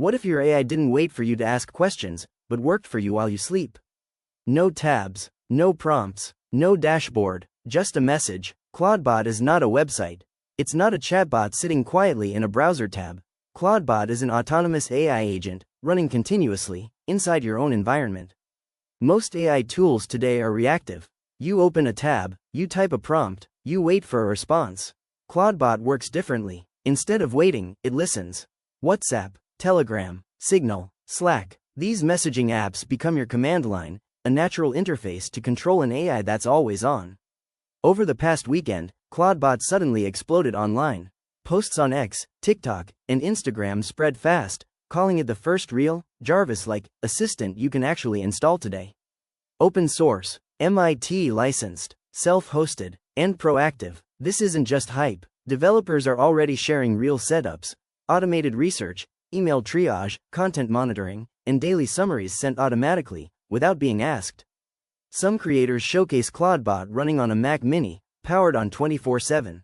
What if your AI didn't wait for you to ask questions, but worked for you while you sleep? No tabs, no prompts, no dashboard, just a message. Cloudbot is not a website. It's not a chatbot sitting quietly in a browser tab. Cloudbot is an autonomous AI agent, running continuously, inside your own environment. Most AI tools today are reactive. You open a tab, you type a prompt, you wait for a response. Cloudbot works differently. Instead of waiting, it listens. WhatsApp, Telegram, Signal, Slack. These messaging apps become your command line, a natural interface to control an AI that's always on. Over the past weekend, Cloudbot suddenly exploded online. Posts on X, TikTok, and Instagram spread fast, calling it the first real, Jarvis-like, assistant you can actually install today. Open source, MIT licensed, self-hosted, and proactive. This isn't just hype. Developers are already sharing real setups, automated research, email triage, content monitoring, and daily summaries sent automatically, without being asked. Some creators showcase Cloudbot running on a Mac Mini, powered on 24/7.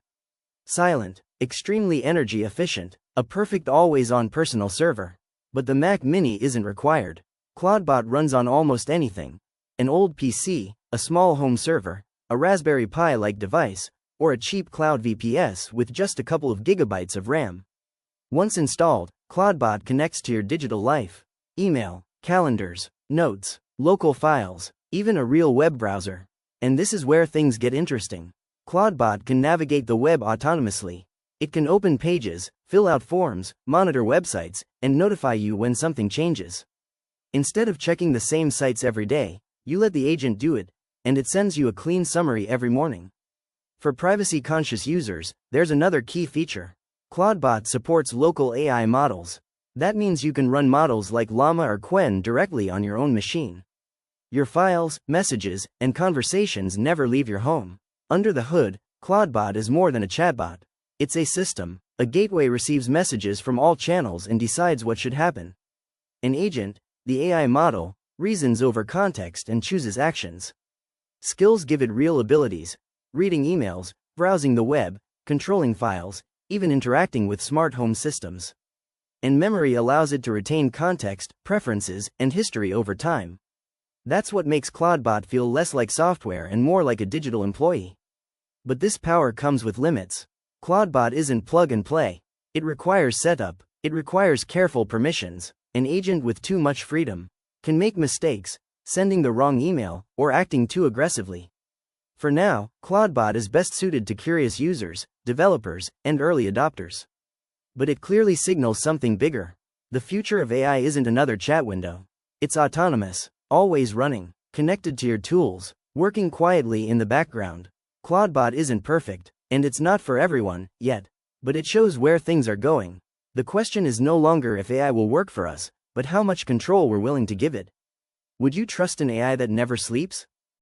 Silent, extremely energy efficient, a perfect always-on personal server. But the Mac Mini isn't required. Cloudbot runs on almost anything. An old PC, a small home server, a Raspberry Pi-like device, or a cheap cloud VPS with just a couple of gigabytes of RAM. Once installed, Cloudbot connects to your digital life. Email, calendars, notes, local files, even a real web browser. And this is where things get interesting. Cloudbot can navigate the web autonomously. It can open pages, fill out forms, monitor websites, and notify you when something changes. Instead of checking the same sites every day, you let the agent do it, and it sends you a clean summary every morning. For privacy-conscious users, there's another key feature. Cloudbot supports local AI models. That means you can run models like Llama or Qwen directly on your own machine. Your files, messages, and conversations never leave your home. Under the hood, Cloudbot is more than a chatbot. It's a system. A gateway receives messages from all channels and decides what should happen. An agent, the AI model, reasons over context and chooses actions. Skills give it real abilities: reading emails, browsing the web, controlling files, even interacting with smart home systems. And memory allows it to retain context, preferences, and history over time. That's what makes Cloudbot feel less like software and more like a digital employee. But this power comes with limits. Cloudbot isn't plug and play. It requires setup. It requires careful permissions. An agent with too much freedom can make mistakes, sending the wrong email, or acting too aggressively. For now, Cloudbot is best suited to curious users, developers, and early adopters. But it clearly signals something bigger. The future of AI isn't another chat window. It's autonomous, always running, connected to your tools, working quietly in the background. Cloudbot isn't perfect, and it's not for everyone, yet. But it shows where things are going. The question is no longer if AI will work for us, but how much control we're willing to give it. Would you trust an AI that never sleeps?